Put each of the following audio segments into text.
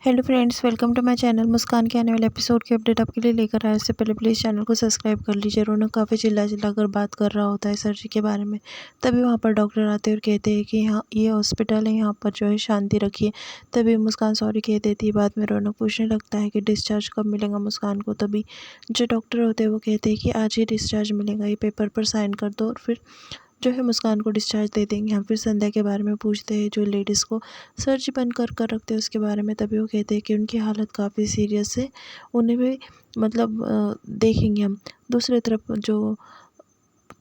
Hello friends, welcome to my channel. Muskan के आने वाले एपिसोड की अपडेट आपके लिए लेकर आए। उससे पहले प्लीज़ चैनल को सब्सक्राइब कर लीजिए। रौनक काफ़ी चिल्ला चिल्ला कर बात कर रहा होता है सर जी के बारे में। तभी वहाँ पर डॉक्टर आते हैं और कहते हैं कि यहाँ ये हॉस्पिटल है, यहाँ पर जो है शांति रखिए। तभी मुस्कान सॉरी कह देती है। बाद में रौनक पूछने लगता है कि डिस्चार्ज कब मिलेगा मुस्कान को। तभी जो डॉक्टर होते हैं वो कहते हैं कि आज ही डिस्चार्ज मिलेगा, ये पेपर पर साइन कर दो और फिर जो है मुस्कान को डिस्चार्ज दे देंगे। हम फिर संध्या के बारे में पूछते हैं, जो लेडीज़ को सर्जी बंद कर रखते हैं उसके बारे में। तभी वो कहते हैं कि उनकी हालत काफ़ी सीरियस है, उन्हें भी मतलब देखेंगे हम। दूसरी तरफ जो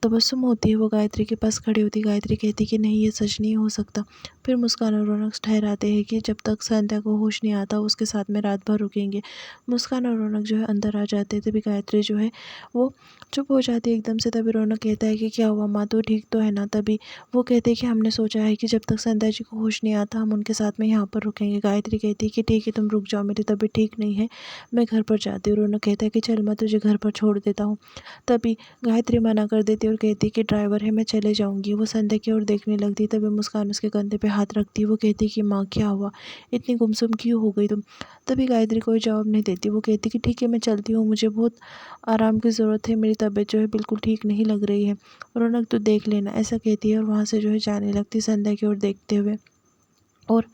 तबस्सुम होती है वो गायत्री के पास खड़ी होती है। गायत्री कहती है कि नहीं, ये सच नहीं हो सकता। फिर मुस्कान और रौनक ठहराते हैं कि जब तक संध्या को होश नहीं आता उसके साथ में रात भर रुकेंगे। मुस्कान और रौनक जो है अंदर आ जाते हैं। तभी गायत्री जो है वो चुप हो जाती है एकदम से। तभी रौनक कहता है कि क्या हुआ माँ, तो ठीक तो है ना। तभी वो कहते हैं कि हमने सोचा है कि जब तक संध्या जी को होश नहीं आता हम उनके साथ में यहाँ पर रुकेंगे। गायत्री कहती है कि ठीक है, तुम रुक जाओ, मेरी तबीयत ठीक नहीं है, मैं घर पर जाती हूँ। रौनक कहता है कि चल मैं तुझे घर पर छोड़ देता हूँ। तभी गायत्री मना कर देती है और कहती है कि ड्राइवर है, मैं चले जाऊंगी। वो संध्या की ओर देखने लगती है। तभी मुस्कान उसके कंधे पे हाथ रखती है। वो कहती है कि माँ क्या हुआ, इतनी गुमसुम क्यों हो गई तुम। तभी गायत्री कोई जवाब नहीं देती। वो कहती कि ठीक है मैं चलती हूँ, मुझे बहुत आराम की ज़रूरत है, मेरी तबीयत जो है बिल्कुल ठीक नहीं लग रही है। रौनक तो देख लेना, ऐसा कहती है और वहाँ से जो है जाने लगती संध्या की ओर देखते हुए। और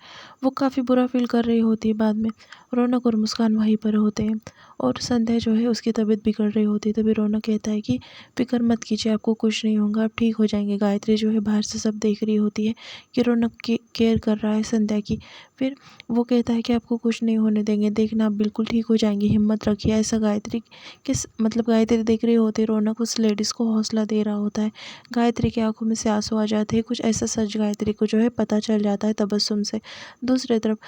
वो काफ़ी बुरा फ़ील कर रही होती है। बाद में रौनक और मुस्कान वहीं पर होते हैं और संध्या जो है उसकी तबीयत बिगड़ रही होती है। तभी रौनक कहता है कि फ़िक्र मत कीजिए, आपको कुछ नहीं होगा, आप ठीक हो जाएंगे। गायत्री जो है बाहर से सब देख रही होती है कि रौनक की केयर कर रहा है संध्या की। फिर वो कहता है कि आपको कुछ नहीं होने देंगे, देखना आप बिल्कुल ठीक हो जाएंगी, हिम्मत रखिए। ऐसा गायत्री किस मतलब गायत्री देख रही होती है, रौनक उस लेडीज़ को हौसला दे रहा होता है। गायत्री की आंखों में से आंसू आ जाते हैं। कुछ ऐसा सच गायत्री को जो है पता चल जाता है तबस्सुम से। दूसरी तरफ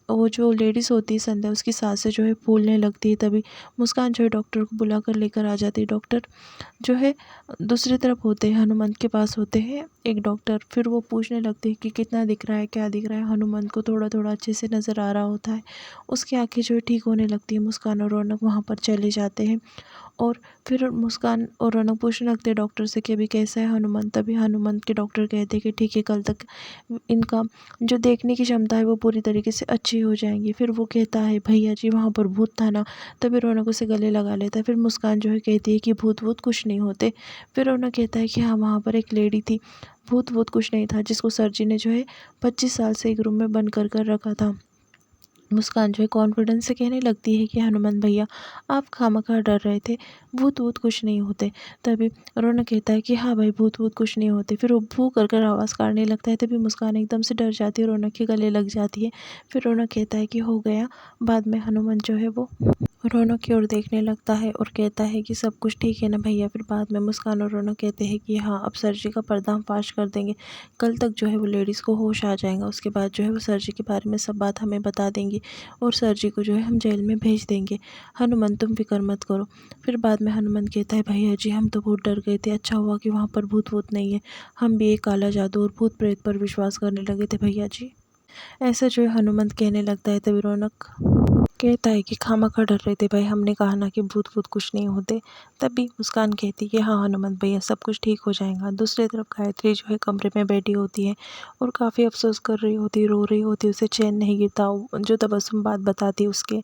वो जो लेडीज़ होती है संध्या, उसकी सांसें जो है फूलने लगती है। तभी मुस्कान जो है डॉक्टर को बुलाकर लेकर आ जाती है। डॉक्टर जो है दूसरी तरफ होते हैं, हनुमंत के पास होते हैं एक डॉक्टर। फिर वो पूछने लगते हैं कि कितना दिख रहा है, क्या दिख रहा है। हनुमंत को थोड़ा थोड़ा अच्छे से नज़र आ रहा होता है, उसकी आंखें जो है ठीक होने लगती है। मुस्कान और रौनक वहाँ पर चले जाते हैं और फिर मुस्कान और रौनक पूछने लगते हैं डॉक्टर से कि अभी कैसा है हनुमंत। तभी हनुमंत के डॉक्टर कहते हैं कि ठीक है, कल तक इनका जो देखने की क्षमता है वो पूरी तरीके से अच्छी हो जाएंगी। फिर वो कहता है भैया जी वहाँ पर भूत था ना। तभी रौनक उसे गले लगा लेता है। फिर मुस्कान जो है कहती है कि भूत वूत कुछ नहीं होते। फिर रौनक कहता है कि हाँ, वहाँ पर एक लेडी थी, भूत वूत कुछ नहीं था, जिसको सर जी ने जो है 25 साल से एक रूम में बंद कर रखा था। मुस्कान जो है कॉन्फिडेंस से कहने लगती है कि हनुमान भैया आप खामखा डर रहे थे, भूत वूत कुछ नहीं होते। तभी रौनक कहता है कि हाँ भाई, भूत वूत कुछ नहीं होते। फिर वो भू कर आवाज़ काटने लगता है। तभी मुस्कान एकदम से डर जाती है, रौनक के गले लग जाती है। फिर रौनक कहता है कि हो गया। बाद में हनुमान जो है वो रौनक की ओर देखने लगता है और कहता है कि सब कुछ ठीक है ना भैया। फिर बाद में मुस्कान और रौनक कहते हैं कि हाँ, अब सर जी का पर्दाफाश कर देंगे, कल तक जो है वो लेडीज़ को होश आ जाएगा। उसके बाद जो है वो सर जी के बारे में सब बात हमें बता देंगी और सर जी को जो है हम जेल में भेज देंगे। हनुमान तुम फिक्र मत करो। फिर बाद में हनुमान कहता है भैया जी हम तो बहुत डर गए थे, अच्छा हुआ कि वहाँ पर भूत वूत नहीं है, हम भी एक काला जादू और भूत प्रेत पर विश्वास करने लगे थे भैया जी। ऐसा जो है हनुमंत कहने लगता है। तभी रौनक कहता है कि खामखा डर रहे थे भाई, हमने कहा ना कि भूत वूत कुछ नहीं होते। तभी मुस्कान कहती है कि हाँ हनुमंत भैया, सब कुछ ठीक हो जाएगा। दूसरी तरफ गायत्री जो है कमरे में बैठी होती है और काफ़ी अफसोस कर रही होती है, रो रही होती है, उसे चैन नहीं गिरता। जो तबस्सुम बात बताती है उसके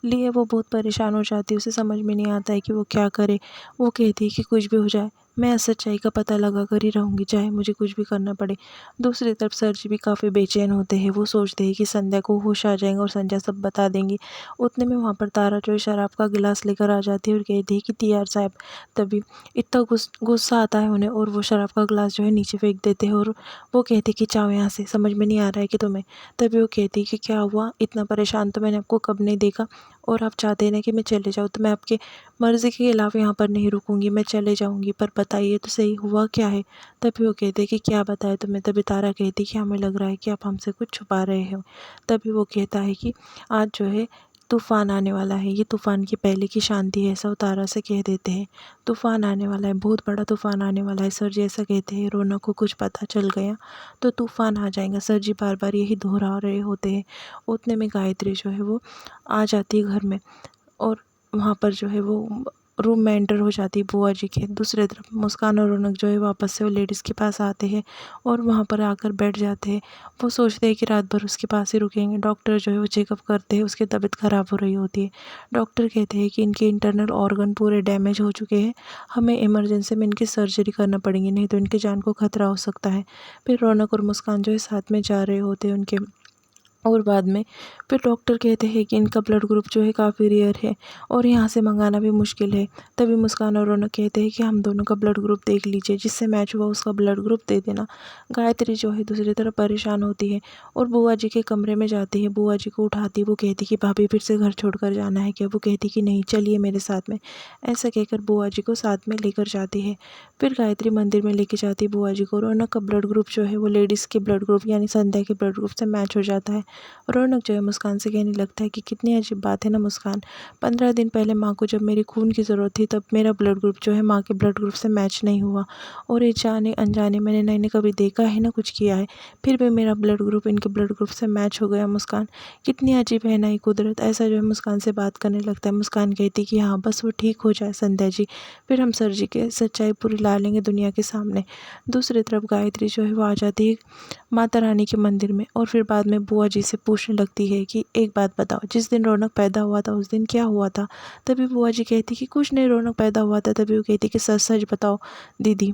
लिए वो बहुत परेशान हो जाती है, उसे समझ में नहीं आता है कि वो क्या करे। वो कहती है कि कुछ भी हो जाए, मैं सच्चाई का पता लगा कर ही रहूँगी, चाहे मुझे कुछ भी करना पड़े। दूसरी तरफ सर जी भी काफ़ी बेचैन होते हैं। वो सोचते हैं कि संध्या को होश आ जाएगा और संध्या सब बता देंगी। उतने में वहाँ पर तारा जो है शराब का गिलास लेकर आ जाती है और कहती है कि टीआर साहब। तभी इतना गुस्सा आता है उन्हें और वो शराब का गिलास जो है नीचे फेंक देते हैं और वो कहते हैं कि जाओ यहाँ से, समझ में नहीं आ रहा है कि तुम्हें। तभी वो कहती है कि क्या हुआ, इतना परेशान तो मैंने आपको कब नहीं देखा, और आप चाहते हैं ना कि मैं चले जाऊँ, तो मैं आपके मर्ज़ी के खिलाफ़ यहाँ पर नहीं रुकूंगी, मैं चले जाऊँगी, पर बताइए तो सही हुआ क्या है। तभी वो कहते हैं कि क्या बताए तुम्हें। तभी तारा कहती है कि हमें लग रहा है कि आप हमसे कुछ छुपा रहे हो। तभी वो कहता है कि आज जो है तूफ़ान आने वाला है, ये तूफ़ान की पहले की शांति है, ऐसा वो तारा से कह देते हैं। तूफ़ान आने वाला है, बहुत बड़ा तूफ़ान आने वाला है सर जी, ऐसा कहते हैं। रौनक को कुछ पता चल गया तो तूफ़ान आ जाएगा, सर जी बार बार यही दोहरा रहे होते हैं। उतने में गायत्री जो है वो आ जाती है घर में और वहाँ पर जो है वो रूम में एंटर हो जाती है बुआ जी के। दूसरी तरफ मुस्कान और रौनक जो है वापस से वो लेडीज़ के पास आते हैं और वहाँ पर आकर बैठ जाते हैं। वो सोचते हैं कि रात भर उसके पास ही रुकेंगे। डॉक्टर जो है वो चेकअप करते हैं, उसकी तबीयत ख़राब हो रही होती है। डॉक्टर कहते हैं कि इनके इंटरनल ऑर्गन पूरे डैमेज हो चुके हैं, हमें इमरजेंसी में इनकी सर्जरी करना पड़ेगी, नहीं तो इनकी जान को खतरा हो सकता है। फिर रौनक और मुस्कान जो है साथ में जा रहे होते हैं उनके, और बाद में फिर डॉक्टर कहते हैं कि इनका ब्लड ग्रुप जो है काफ़ी रेयर है और यहाँ से मंगाना भी मुश्किल है। तभी मुस्कान और रौनक कहते हैं कि हम दोनों का ब्लड ग्रुप देख लीजिए, जिससे मैच हुआ उसका ब्लड ग्रुप दे देना। गायत्री जो है दूसरी तरफ परेशान होती है और बुआ जी के कमरे में जाती है, बुआ जी को उठाती, वो कहती कि भाभी फिर से घर छोड़कर जाना है क्या? वो कहती कि नहीं, चलिए मेरे साथ में। ऐसा कहकर बुआ जी को साथ में लेकर जाती है। फिर गायत्री मंदिर में लेके जाती है बुआ जी को। रौनक का ब्लड ग्रुप जो है वो लेडीज़ के ब्लड ग्रुप यानी संध्या के ब्लड ग्रुप से मैच हो जाता है। रौनक जो है मुस्कान से कहने लगता है कि कितनी अजीब बात है ना मुस्कान, 15 दिन पहले माँ को जब मेरी खून की ज़रूरत थी तब मेरा ब्लड ग्रुप जो है माँ के ब्लड ग्रुप से मैच नहीं हुआ, और ये जाने अनजाने मैंने नहीं कभी देखा है ना कुछ किया है, फिर भी मेरा ब्लड ग्रुप इनके ब्लड ग्रुप से मैच हो गया। मुस्कान, कितनी अजीब है ना ये कुदरत। ऐसा जो है मुस्कान से बात करने लगता है। मुस्कान कहती कि हाँ बस वो ठीक हो जाए संध्या जी, फिर हम सर जी के सच्चाई पूरी ला लेंगे दुनिया के सामने। दूसरी तरफ गायत्री जो है वो आ जाती है माता रानी के मंदिर में और फिर बाद में बुआ जी से पूछने लगती है कि एक बात बताओ, जिस दिन रौनक पैदा हुआ था उस दिन क्या हुआ था? तभी बुआ जी कहती कि कुछ नहीं, रौनक पैदा हुआ था। तभी वो कहती कि सच सच बताओ दीदी,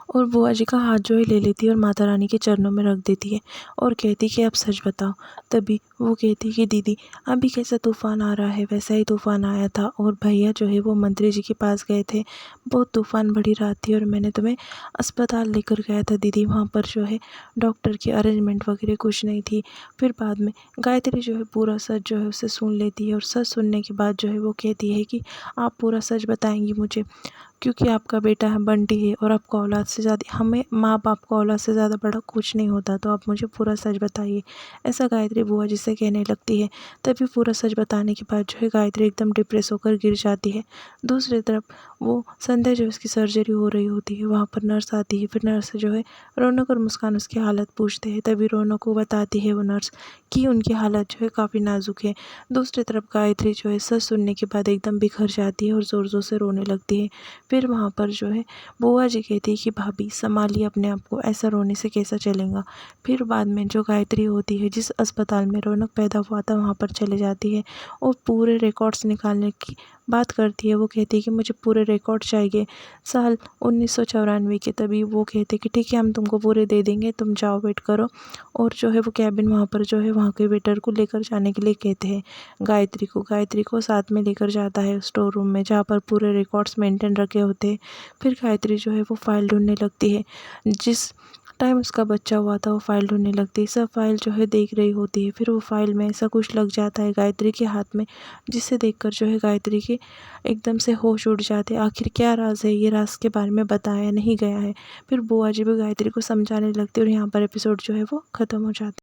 और बुआ जी का हाथ जो है ले लेती है और माता रानी के चरणों में रख देती है और कहती कि अब सच बताओ। तभी वो कहती कि दीदी, अभी कैसा तूफ़ान आ रहा है वैसा ही तूफ़ान आया था और भैया जो है वो मंत्री जी के पास गए थे, बहुत तूफ़ान बड़ी रात थी और मैंने तुम्हें अस्पताल लेकर गया था दीदी, वहाँ पर जो है डॉक्टर की अरेंजमेंट वगैरह कुछ नहीं थी। फिर बाद में गायत्री जो है पूरा सच जो है उसे सुन लेती है और सच सुनने के बाद जो है वो कहती है कि आप पूरा सच बताएंगी मुझे, क्योंकि आपका बेटा है बंटी है और आपको औलाद से ज़्यादा, हमें माँ बाप को औलाद से ज़्यादा बड़ा कुछ नहीं होता, तो आप मुझे पूरा सच बताइए। ऐसा गायत्री बुआ जी से कहने लगती है। तभी पूरा सच बताने के बाद जो है गायत्री एकदम डिप्रेस होकर गिर जाती है। दूसरी तरफ वो संध्या जो उसकी सर्जरी हो रही होती है, वहाँ पर नर्स आती है। फिर नर्स जो है रौनक और मुस्कान उसकी हालत पूछते हैं। तभी रौनक को बताती है वो नर्स कि उनकी हालत जो है काफ़ी नाजुक है। दूसरी तरफ गायत्री जो है सच सुनने के बाद एकदम बिखर जाती है और ज़ोर ज़ोर से रोने लगती है। फिर वहाँ पर जो है बुआ जी कहती है कि भाभी संभालिए अपने आप को, ऐसा रोने से कैसा चलेगा। फिर बाद में जो गायत्री होती है जिस अस्पताल में रौनक पैदा हुआ था वहाँ पर चले जाती है और पूरे रिकॉर्ड्स निकालने की बात करती है। वो कहती है कि मुझे पूरे रिकॉर्ड चाहिए साल 1994 के। तभी वो कहते कि ठीक है हम तुमको पूरे दे देंगे, तुम जाओ वेट करो, और जो है वो कैबिन वहाँ पर जो है वहाँ के वेटर को लेकर जाने के लिए कहते हैं गायत्री को साथ में लेकर जाता है स्टोर रूम में, जहाँ पर पूरे रिकॉर्ड्स मेंटेन रखे होते हैं। फिर गायत्री जो है वो फाइल ढूंढने लगती है, जिस टाइम उसका बच्चा हुआ था वो फाइल ढूंढने लगती है। सब फाइल जो है देख रही होती है। फिर वो फाइल में ऐसा कुछ लग जाता है गायत्री के हाथ में, जिसे देखकर जो है गायत्री के एकदम से होश उड़ जाते हैं। आखिर क्या राज है, ये राज के बारे में बताया नहीं गया है। फिर बुआ जी भी गायत्री को समझाने लगती है और यहाँ पर एपिसोड जो है वो ख़त्म हो जाता है।